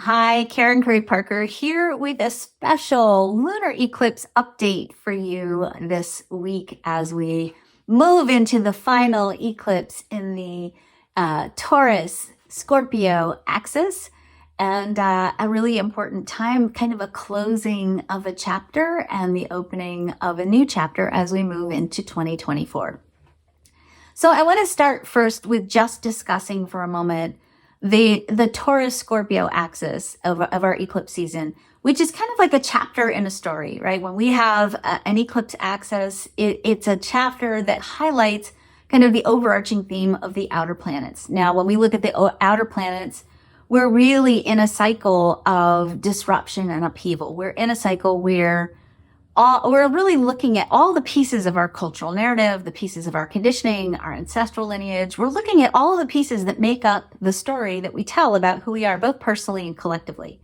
Hi, Karen Curry Parker here with a special lunar eclipse update for you this week as we move into the final eclipse in the Taurus Scorpio axis. And a really important time, kind of a closing of a chapter and the opening of a new chapter as we move into 2024. So I want to start first with just discussing for a moment the Taurus Scorpio axis of our eclipse season, which is kind of like a chapter in a story, right? When we have an eclipse axis, it's a chapter that highlights kind of the overarching theme of the outer planets. Now, when we look at the outer planets, we're really in a cycle of disruption and upheaval. We're in a cycle where we're really looking at all the pieces of our cultural narrative, the pieces of our conditioning, our ancestral lineage. We're looking at all of the pieces that make up the story that we tell about who we are, both personally and collectively.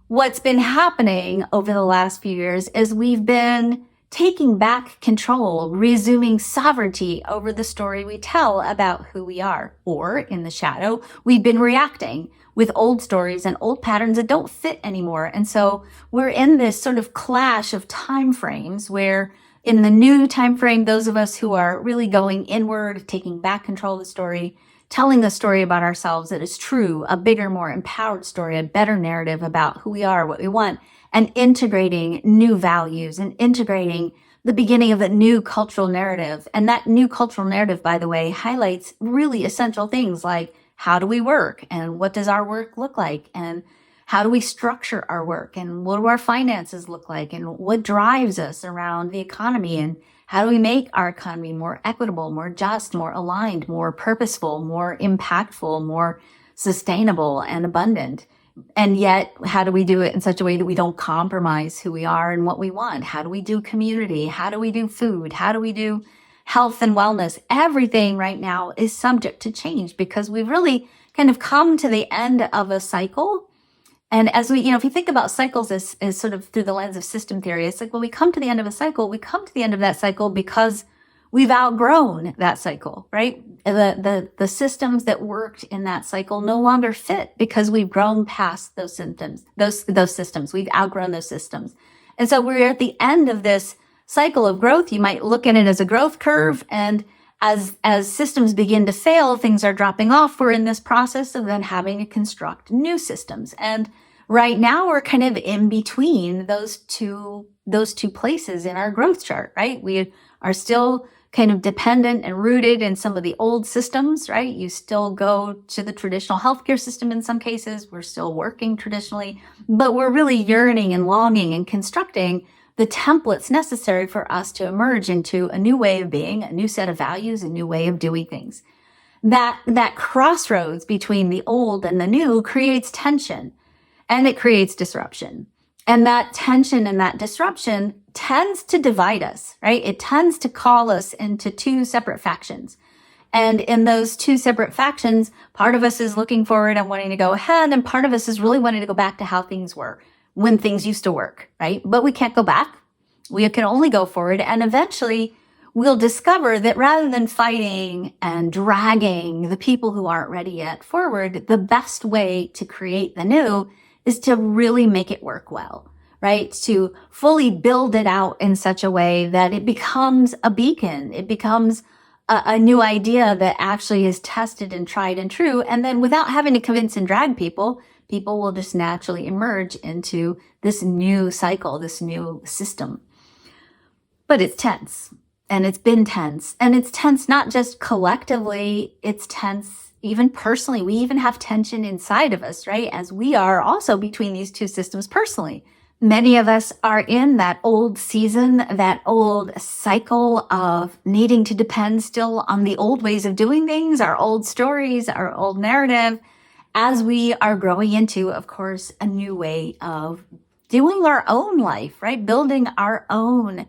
What's been happening over the last few years is we've been taking back control, resuming sovereignty over the story we tell about who we are. Or in the shadow, we've been reacting with old stories and old patterns that don't fit anymore. And so we're in this sort of clash of time frames where in the new time frame, those of us who are really going inward, taking back control of the story, telling the story about ourselves that is true, a bigger, more empowered story, a better narrative about who we are, what we want, and integrating new values and integrating the beginning of a new cultural narrative. And that new cultural narrative, by the way, highlights really essential things like how do we work and what does our work look like and how do we structure our work and what do our finances look like and what drives us around the economy and how do we make our economy more equitable, more just, more aligned, more purposeful, more impactful, more sustainable and abundant. And yet, how do we do it in such a way that we don't compromise who we are and what we want? How do we do community? How do we do food? How do we do health and wellness? Everything right now is subject to change because we've really kind of come to the end of a cycle. And as we, if you think about cycles as sort of through the lens of system theory, it's like when we come to the end of a cycle, we come to the end of that cycle because we've outgrown that cycle, right? The systems that worked in that cycle no longer fit because we've grown past those symptoms, those systems. We've outgrown those systems. And so we're at the end of this cycle of growth. You might look at it as a growth curve. And as systems begin to fail, things are dropping off. We're in this process of then having to construct new systems. And right now we're kind of in between those two places in our growth chart, right? We are still kind of dependent and rooted in some of the old systems, right? You still go to the traditional healthcare system in some cases. We're still working traditionally, but we're really yearning and longing and constructing the templates necessary for us to emerge into a new way of being, a new set of values, a new way of doing things. That crossroads between the old and the new creates tension and it creates disruption. And that tension and that disruption tends to divide us, right? It tends to call us into two separate factions. And in those two separate factions, part of us is looking forward and wanting to go ahead, and part of us is really wanting to go back to how things were when things used to work, right? But we can't go back. We can only go forward. And eventually we'll discover that rather than fighting and dragging the people who aren't ready yet forward, the best way to create the new is to really make it work well, right? To fully build it out in such a way that it becomes a beacon. It becomes a new idea that actually is tested and tried and true. And then without having to convince and drag people will just naturally emerge into this new cycle, this new system. But it's tense, and it's been tense, and it's tense not just collectively, it's tense even personally. We even have tension inside of us, right? As we are also between these two systems personally. Many of us are in that old season, that old cycle of needing to depend still on the old ways of doing things, our old stories, our old narrative, as we are growing into, of course, a new way of doing our own life, right? Building our own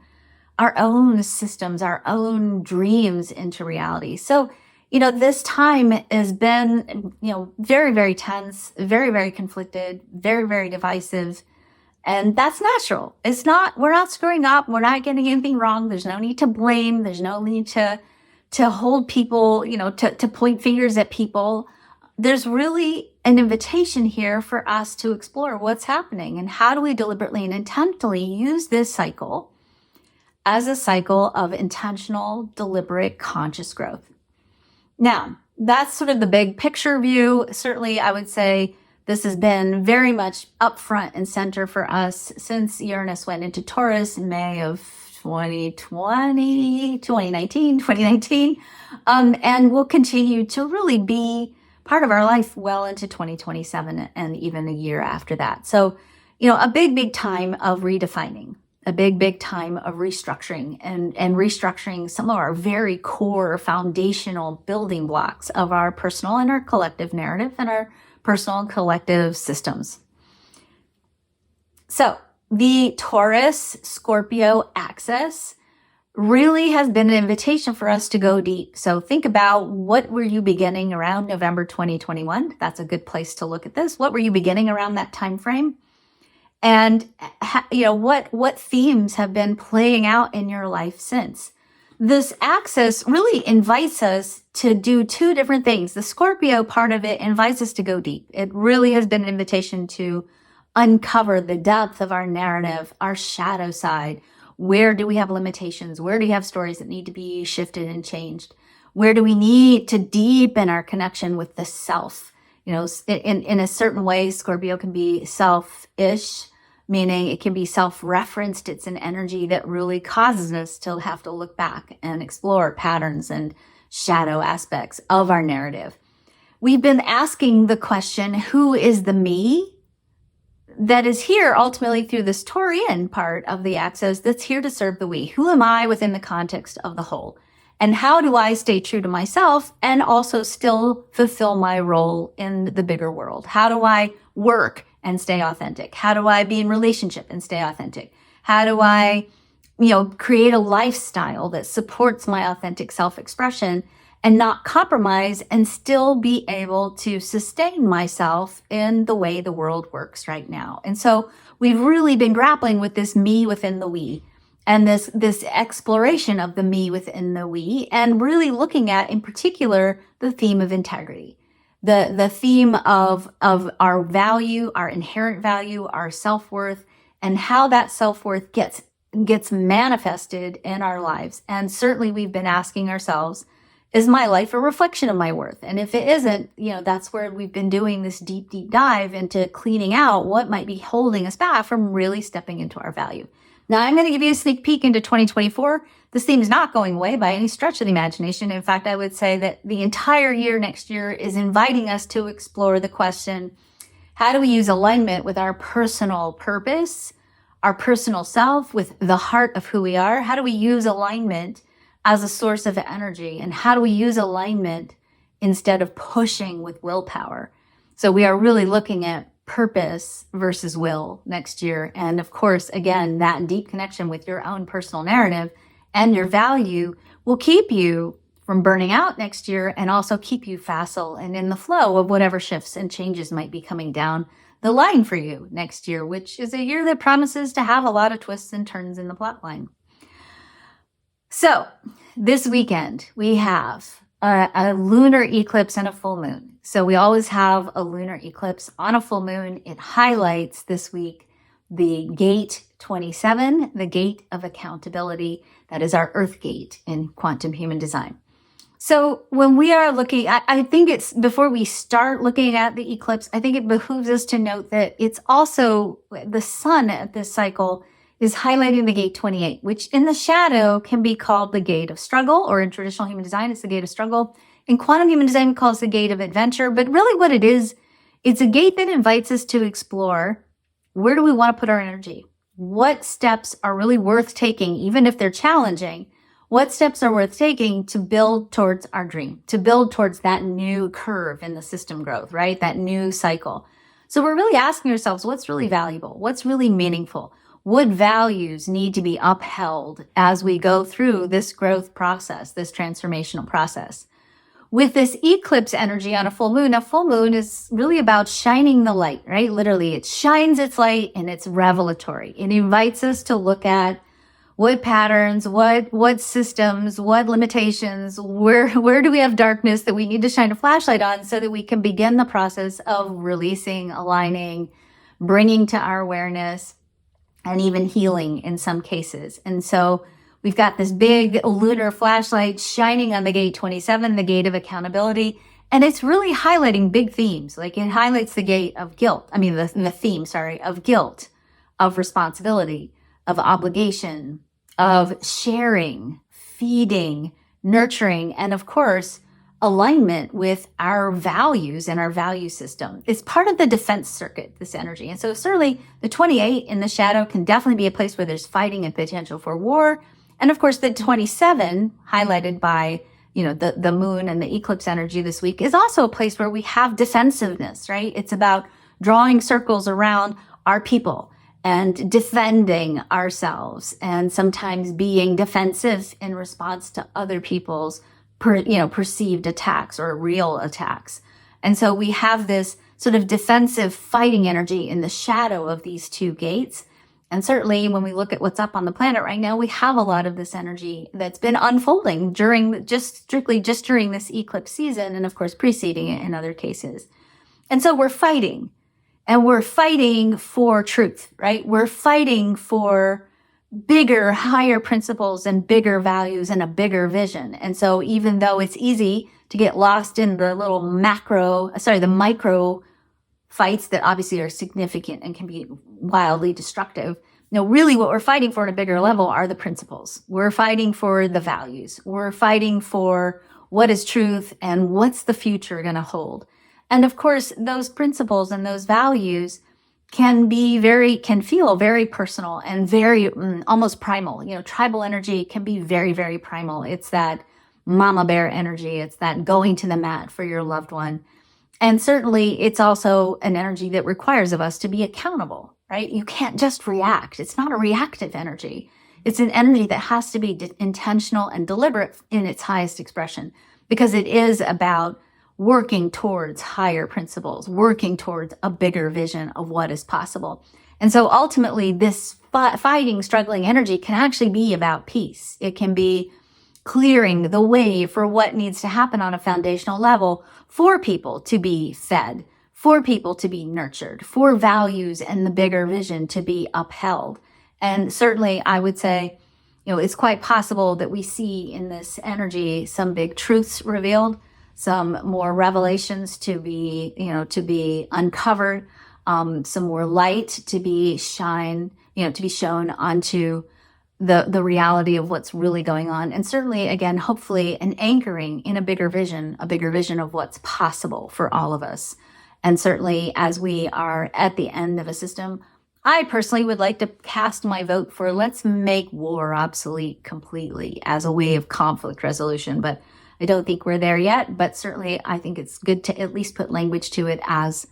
systems, our own dreams into reality. So, this time has been, very, very tense, very, very conflicted, very, very divisive. And that's natural. We're not screwing up. We're not getting anything wrong. There's no need to blame. There's no need to hold people, to point fingers at people. There's really an invitation here for us to explore what's happening and how do we deliberately and intentionally use this cycle as a cycle of intentional, deliberate, conscious growth. Now, that's sort of the big picture view. Certainly, I would say this has been very much up front and center for us since Uranus went into Taurus in May of 2019, and will continue to really be part of our life well into 2027 and even a year after that. So, a big time of redefining, a big time of restructuring and restructuring some of our very core foundational building blocks of our personal and our collective narrative and our personal and collective systems. So the Taurus-Scorpio axis really has been an invitation for us to go deep. So think about, what were you beginning around November 2021? That's a good place to look at this. What were you beginning around that time frame? And what themes have been playing out in your life since? This axis really invites us to do two different things. The Scorpio part of it invites us to go deep. It really has been an invitation to uncover the depth of our narrative, our shadow side. Where do we have limitations? Where do we have stories that need to be shifted and changed? Where do we need to deepen our connection with the self? In a certain way, Scorpio can be self-ish, meaning it can be self-referenced. It's an energy that really causes us to have to look back and explore patterns and shadow aspects of our narrative. We've been asking the question, who is the me that is here ultimately through this Taurian part of the axis that's here to serve the we? Who am I within the context of the whole? And how do I stay true to myself and also still fulfill my role in the bigger world? How do I work and stay authentic? How do I be in relationship and stay authentic? How do I, create a lifestyle that supports my authentic self-expression and not compromise and still be able to sustain myself in the way the world works right now? And so we've really been grappling with this me within the we, and this exploration of the me within the we, and really looking at, in particular, the theme of integrity. The theme of our value, our inherent value, our self-worth, and how that self-worth gets manifested in our lives. And certainly we've been asking ourselves, is my life a reflection of my worth? And if it isn't, that's where we've been doing this deep dive into cleaning out what might be holding us back from really stepping into our value. Now, I'm going to give you a sneak peek into 2024. This theme is not going away by any stretch of the imagination. In fact, I would say that the entire year next year is inviting us to explore the question, how do we use alignment with our personal purpose, our personal self, with the heart of who we are? How do we use alignment as a source of energy? And how do we use alignment instead of pushing with willpower? So we are really looking at purpose versus will next year. And of course, again, that deep connection with your own personal narrative and your value will keep you from burning out next year, and also keep you facile and in the flow of whatever shifts and changes might be coming down the line for you next year, which is a year that promises to have a lot of twists and turns in the plot line. So this weekend, we have a lunar eclipse and a full moon. So we always have a lunar eclipse on a full moon. It highlights this week the gate 27, the gate of accountability. That is our Earth gate in quantum human design. So when we are looking, I think it's, before we start looking at the eclipse, I think it behooves us to note that it's also the sun at this cycle is highlighting the gate 28, which in the shadow can be called the gate of struggle, or in traditional human design, it's the gate of struggle. In quantum human design, we call it the gate of adventure. But really what it is, it's a gate that invites us to explore, where do we want to put our energy? What steps are really worth taking, even if they're challenging? What steps are worth taking to build towards our dream, to build towards that new curve in the system growth, right? That new cycle. So we're really asking ourselves, what's really valuable? What's really meaningful? What values need to be upheld as we go through this growth process, this transformational process? With this eclipse energy on a full moon is really about shining the light, right? Literally, it shines its light and it's revelatory. It invites us to look at what patterns, what systems, what limitations, where do we have darkness that we need to shine a flashlight on so that we can begin the process of releasing, aligning, bringing to our awareness, and even healing in some cases. And so we've got this big lunar flashlight shining on the gate 27, the gate of accountability. And it's really highlighting big themes. Like it highlights the gate of guilt. I mean, the theme, of guilt, of responsibility, of obligation, of sharing, feeding, nurturing, and of course, alignment with our values and our value system. It's part of the defense circuit, this energy. And so certainly the 28 in the shadow can definitely be a place where there's fighting and potential for war. And of course, the 27, highlighted by the moon and the eclipse energy this week, is also a place where we have defensiveness, right? It's about drawing circles around our people and defending ourselves, and sometimes being defensive in response to other people's perceived attacks or real attacks. And so we have this sort of defensive fighting energy in the shadow of these two gates. And certainly when we look at what's up on the planet right now, we have a lot of this energy that's been unfolding during this eclipse season, and of course preceding it in other cases. And so we're fighting. And we're fighting for truth, right? We're fighting for bigger, higher principles and bigger values and a bigger vision. And so even though it's easy to get lost in the the micro fights that obviously are significant and can be wildly destructive, really what we're fighting for at a bigger level are the principles. We're fighting for the values. We're fighting for what is truth and what's the future going to hold. And of course, those principles and those values can feel very personal and very almost primal. Tribal energy can be very, very primal. It's that mama bear energy. It's that going to the mat for your loved one. And certainly it's also an energy that requires of us to be accountable, right? You can't just react. It's not a reactive energy. It's an energy that has to be intentional and deliberate in its highest expression, because it is about working towards higher principles, working towards a bigger vision of what is possible. And so ultimately this fighting, struggling energy can actually be about peace. It can be clearing the way for what needs to happen on a foundational level for people to be fed, for people to be nurtured, for values and the bigger vision to be upheld. And certainly I would say, it's quite possible that we see in this energy some big truths revealed, some more revelations to be uncovered, some more light to be shown onto the reality of what's really going on. And certainly, again, hopefully an anchoring in a bigger vision of what's possible for all of us. And certainly as we are at the end of a system, I personally would like to cast my vote for let's make war obsolete completely as a way of conflict resolution. But I don't think we're there yet, but certainly I think it's good to at least put language to it as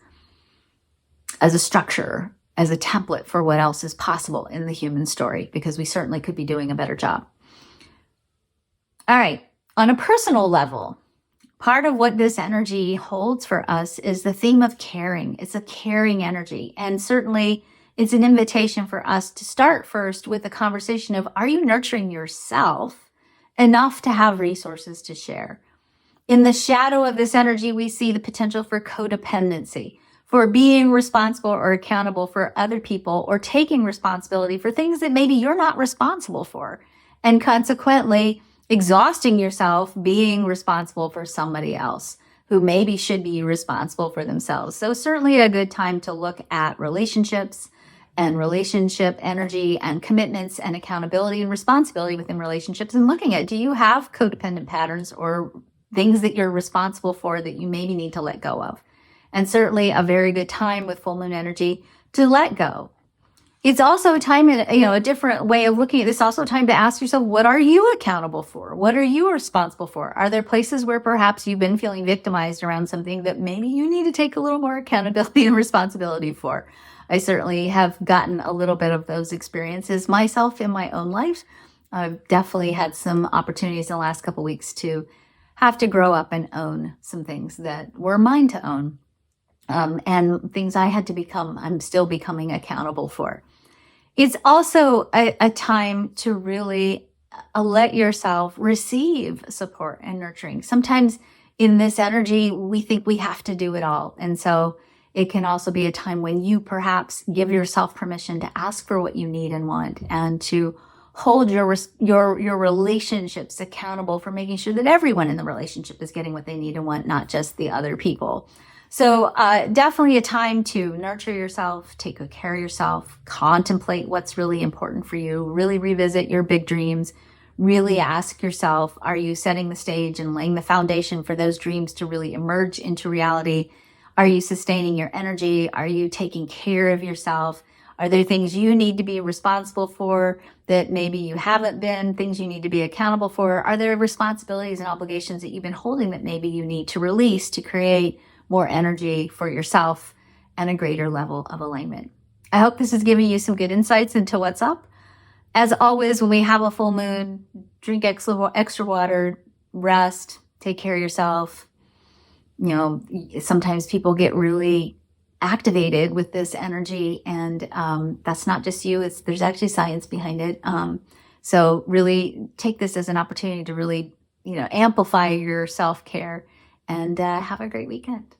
a structure, as a template for what else is possible in the human story, because we certainly could be doing a better job. All right. On a personal level, part of what this energy holds for us is the theme of caring. It's a caring energy. And certainly it's an invitation for us to start first with the conversation of, are you nurturing yourself enough to have resources to share? In the shadow of this energy, we see the potential for codependency, for being responsible or accountable for other people, or taking responsibility for things that maybe you're not responsible for, and consequently exhausting yourself being responsible for somebody else who maybe should be responsible for themselves. So certainly a good time to look at relationships and relationship energy and commitments and accountability and responsibility within relationships, and looking at, do you have codependent patterns or things that you're responsible for that you maybe need to let go of? And certainly a very good time with full moon energy to let go. It's also a time, a different way of looking at this, also time to ask yourself, what are you accountable for? What are you responsible for? Are there places where perhaps you've been feeling victimized around something that maybe you need to take a little more accountability and responsibility for? I certainly have gotten a little bit of those experiences myself in my own life. I've definitely had some opportunities in the last couple of weeks to have to grow up and own some things that were mine to own. And things I had to I'm still becoming accountable for. It's also a time to really let yourself receive support and nurturing. Sometimes in this energy, we think we have to do it all. And so it can also be a time when you perhaps give yourself permission to ask for what you need and want, and to hold your relationships accountable for making sure that everyone in the relationship is getting what they need and want, not just the other people. So definitely a time to nurture yourself, take good care of yourself, contemplate what's really important for you, really revisit your big dreams, really ask yourself, are you setting the stage and laying the foundation for those dreams to really emerge into reality? Are you sustaining your energy? Are you taking care of yourself? Are there things you need to be responsible for that maybe you haven't been, things you need to be accountable for? Are there responsibilities and obligations that you've been holding that maybe you need to release to create more energy for yourself and a greater level of alignment? I hope this is giving you some good insights into what's up. As always, when we have a full moon, drink extra water, rest, take care of yourself. You know, sometimes people get really activated with this energy, and that's not just you. There's actually science behind it. So really take this as an opportunity to really, amplify your self-care, and have a great weekend.